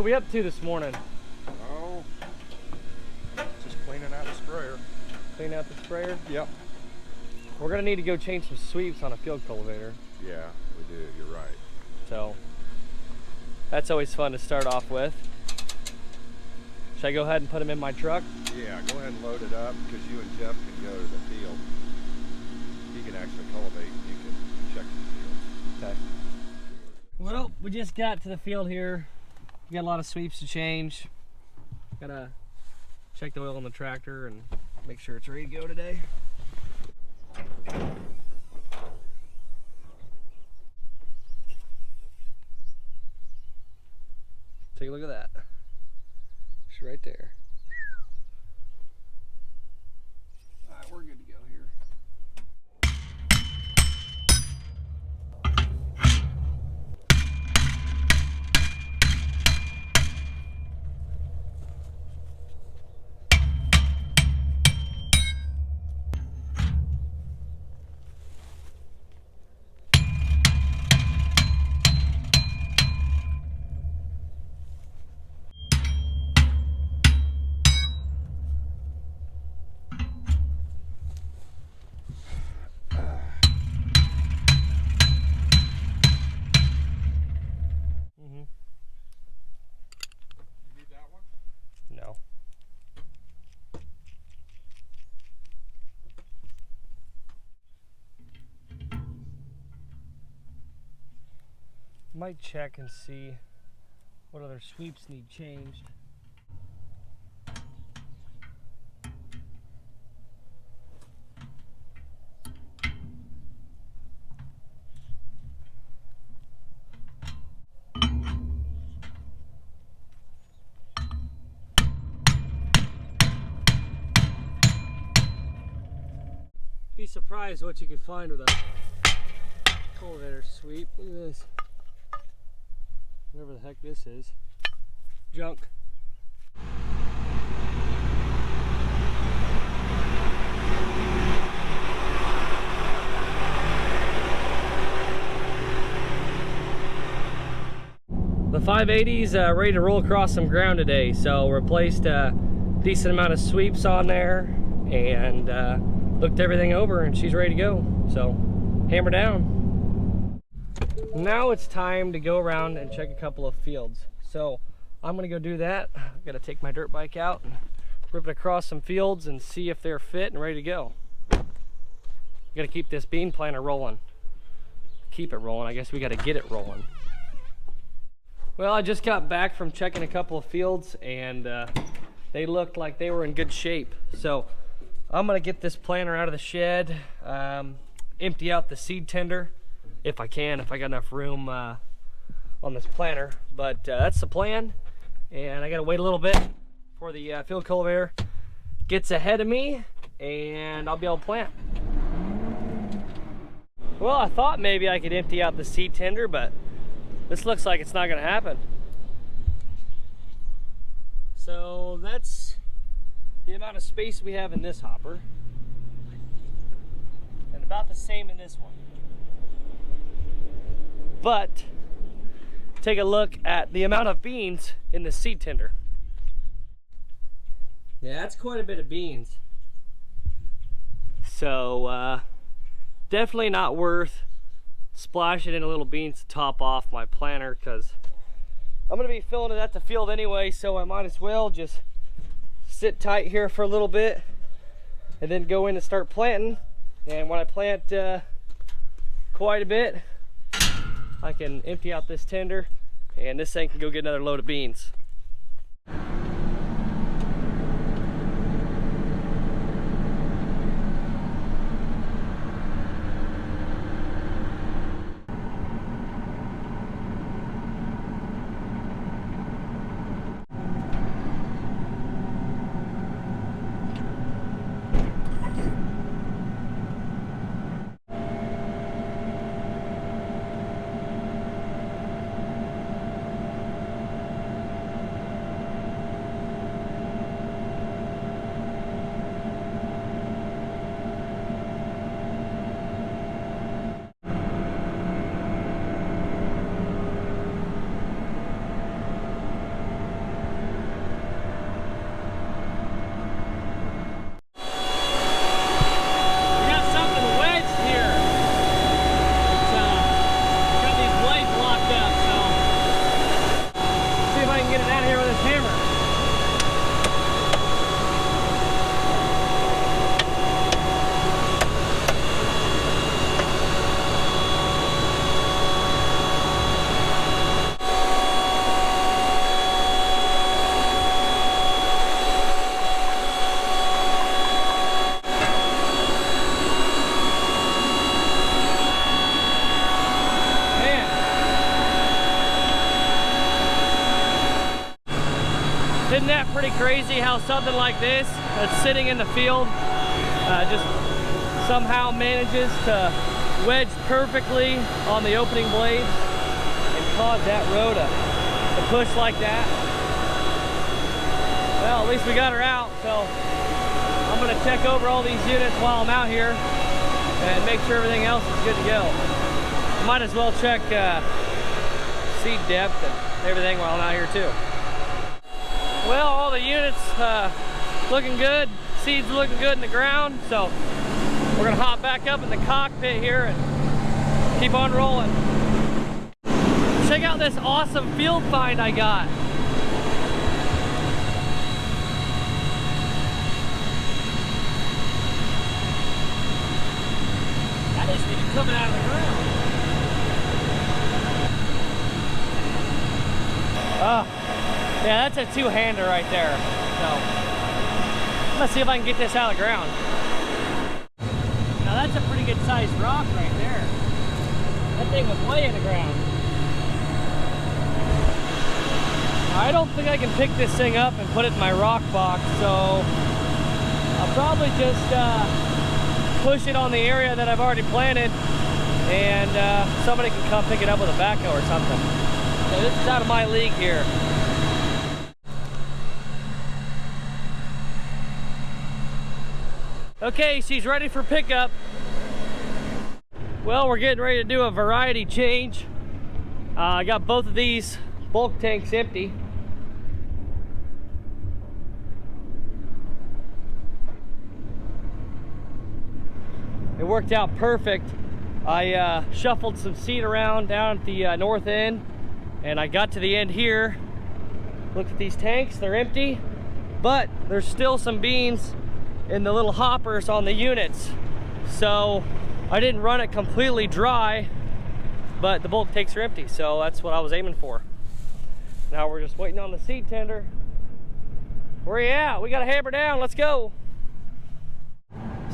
are we up to this morning? Oh, just cleaning out the sprayer. Clean out the sprayer? Yep. We're gonna need to go change some sweeps on a field cultivator. Yeah, we do, you're right. So, that's always fun to start off with. Should I go ahead and put them in my truck? Yeah, go ahead and load it up because you and Jeff can go to the field. He can actually cultivate and you can check the field. Okay. Well, we just got to the field here. We got a lot of sweeps to change. Gotta check the oil on the tractor and make sure it's ready to go today. Take a look at that. It's right there. All right, we're good to go here. No. Might check and see what other sweeps need changed. Be surprised what you can find with a cultivator sweep. Look at this. Whatever the heck this is. Junk. The 580's ready to roll across some ground today, so replaced a decent amount of sweeps on there and looked everything over and she's ready to go. So hammer down. Now it's time to go around and check a couple of fields. So I'm gonna go do that. I've got to take my dirt bike out and rip it across some fields and see if they're fit and ready to go. Got to keep this bean planter rolling. Keep it rolling. I guess we got to get it rolling. Well, I just got back from checking a couple of fields and they looked like they were in good shape. So I'm gonna get this planter out of the shed, empty out the seed tender if I can, if I got enough room on this planter. But that's the plan, and I gotta wait a little bit before the field cultivator gets ahead of me and I'll be able to plant. Well, I thought maybe I could empty out the seed tender, but this looks like it's not gonna happen. So that's the amount of space we have in this hopper, and about the same in this one. But take a look at the amount of beans in the seed tender. Yeah, that's quite a bit of beans. So definitely not worth splashing in a little beans to top off my planter, because I'm gonna be filling it at the field anyway, so I might as well just sit tight here for a little bit and then go in and start planting. And when I plant quite a bit, I can empty out this tender and this thing can go get another load of beans. getting out of here with this hammer. Isn't that pretty crazy how something like this that's sitting in the field just somehow manages to wedge perfectly on the opening blades and cause that row to push like that? Well, at least we got her out, so I'm going to check over all these units while I'm out here and make sure everything else is good to go. Might as well check seed depth and everything while I'm out here too. Well, all the units looking good, seeds looking good in the ground, so we're gonna hop back up in the cockpit here and keep on rolling. Check out this awesome field find I got. That isn't even coming out of the ground. Yeah, that's a two-hander right there. So, let's see if I can get this out of the ground. Now that's a pretty good sized rock right there. That thing was way in the ground. I don't think I can pick this thing up and put it in my rock box, so I'll probably just push it on the area that I've already planted, and somebody can come pick it up with a backhoe or something. So this is out of my league here. Okay, she's ready for pickup. Well, we're getting ready to do a variety change. I got both of these bulk tanks empty. It worked out perfect. I shuffled some seed around down at the north end, and I got to the end here. Look at these tanks, they're empty, but there's still some beans in the little hoppers on the units. So I didn't run it completely dry, but the bulk tanks are empty, so that's what I was aiming for. Now we're just waiting on the seed tender. Where you at? We got a hammer down, let's go.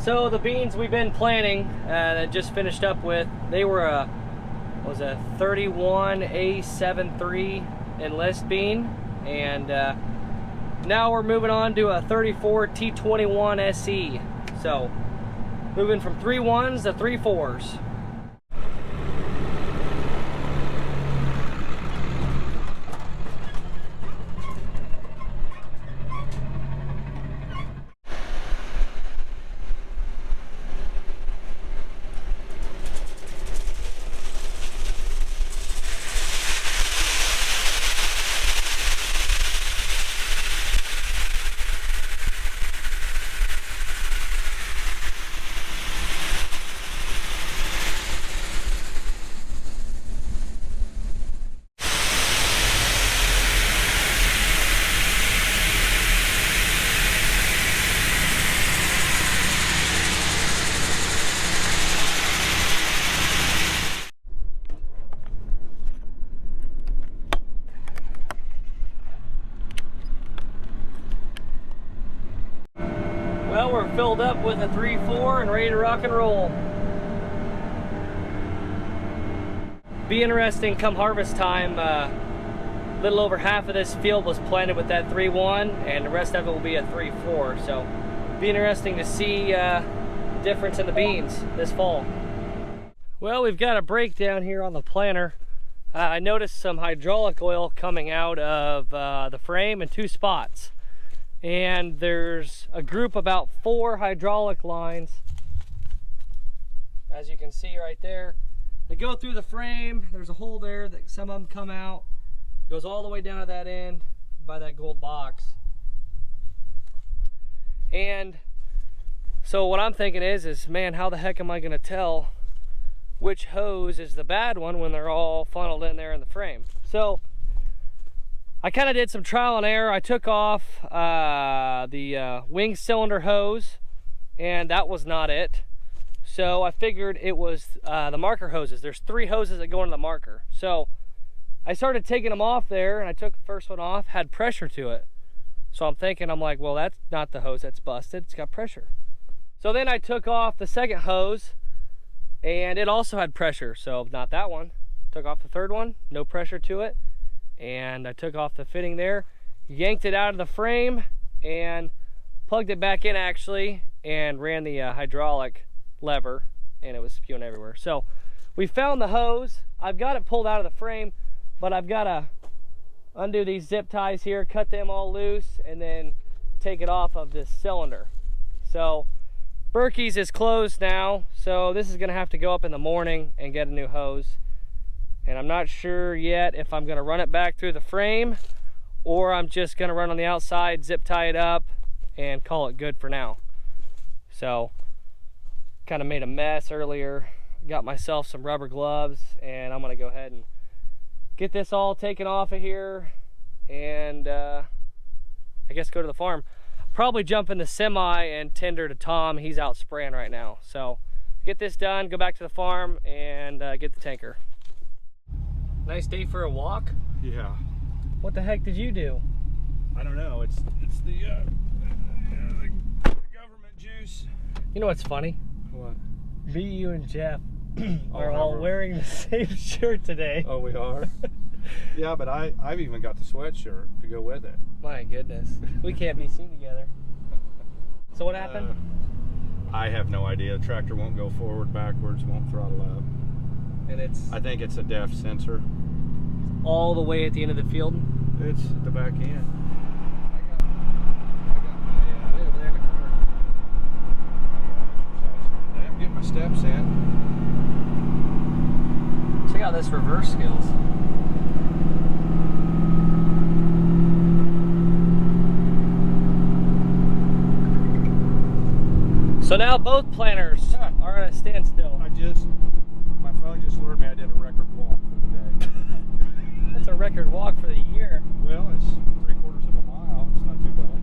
So the beans we've been planting that just finished up with, they were a 31A73 enlist bean, and now we're moving on to a 34 T21 SE. So moving from 3.1s to 3.4s. Well, we're filled up with a 3.4 and ready to rock and roll. Be interesting come harvest time. Little over half of this field was planted with that 3.1 and the rest of it will be a 3.4. So be interesting to see the difference in the beans this fall. Well, we've got a breakdown here on the planter. I noticed some hydraulic oil coming out of the frame in 2 spots. And there's a group about 4 hydraulic lines, as you can see right there. They go through the frame. There's a hole there that some of them come out. Goes all the way down to that end by that gold box. And so what I'm thinking is man, how the heck am I gonna tell which hose is the bad one when they're all funneled in there in the frame? So I kind of did some trial and error. I took off the wing cylinder hose, and that was not it. So I figured it was the marker hoses. There's 3 hoses that go into the marker. So I started taking them off there, and I took the first one off, had pressure to it. So I'm like, well, that's not the hose that's busted. It's got pressure. So then I took off the second hose, and it also had pressure. So not that one. Took off the third one, no pressure to it. And I took off the fitting there, yanked it out of the frame, and plugged it back in actually, and ran the hydraulic lever, and it was spewing everywhere. So we found the hose. I've got it pulled out of the frame, but I've got to undo these zip ties here, cut them all loose, and then take it off of this cylinder. So Berkey's is closed now, so this is going to have to go up in the morning and get a new hose. And I'm not sure yet if I'm going to run it back through the frame, or I'm just going to run on the outside, zip tie it up, and call it good for now. So kind of made a mess earlier. Got myself some rubber gloves, and I'm going to go ahead and get this all taken off of here, and I guess go to the farm. Probably jump in the semi and tender to Tom. He's out spraying right now. So get this done, go back to the farm, and get the tanker. Nice day for a walk. Yeah. What the heck did you do? I don't know. It's the government juice. You know what's funny? What? Me, you, and Jeff are all wearing the same shirt today. Oh, we are? Yeah, but I've even got the sweatshirt to go with it. My goodness. We can't be seen together. So what happened? I have no idea. The tractor won't go forward, backwards, won't throttle up. And I think it's a depth sensor. All the way at the end of the field? It's at the back end. I got my over there in the corner. I'm getting my steps in. Check out this reverse skills. So now both planters are at a standstill. My phone just alerted me I did a record walk for the day. That's a record walk for the year. Well, it's 3/4 of a mile. It's not too bad.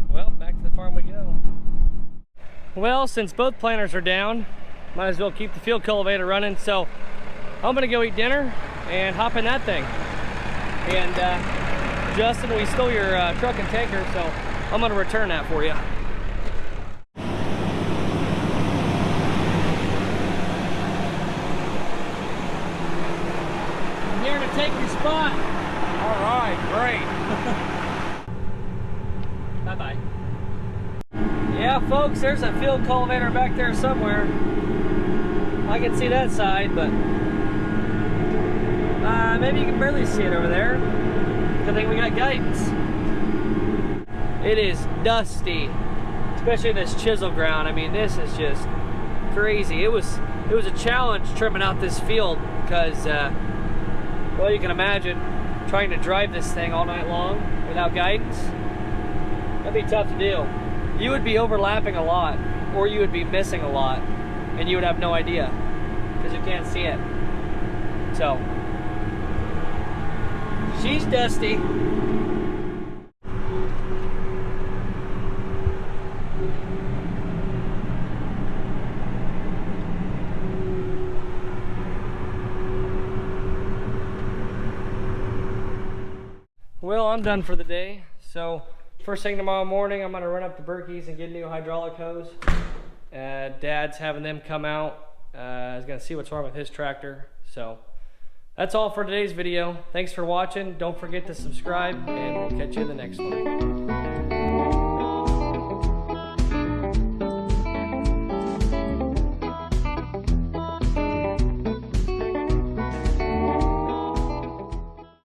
Well, back to the farm we go. Well, since both planters are down, might as well keep the field cultivator running. So I'm gonna go eat dinner and hop in that thing. And Justin, we stole your truck and tanker, so I'm gonna return that for you. I'm here to take your spot. All right, great. Bye-bye. Yeah, folks, there's a field cultivator back there somewhere. I can see that side, but maybe you can barely see it over there. Good thing we got guidance. It is dusty, especially this chisel ground. I mean, this is just crazy. It was a challenge trimming out this field because, well, you can imagine trying to drive this thing all night long without guidance. That'd be tough to do. You would be overlapping a lot, or you would be missing a lot, and you would have no idea because you can't see it. So, she's dusty. Well, I'm done for the day. So first thing tomorrow morning, I'm gonna run up to Berkey's and get a new hydraulic hose. Dad's having them come out. He's gonna see what's wrong with his tractor. So that's all for today's video. Thanks for watching. Don't forget to subscribe, and we'll catch you in the next one.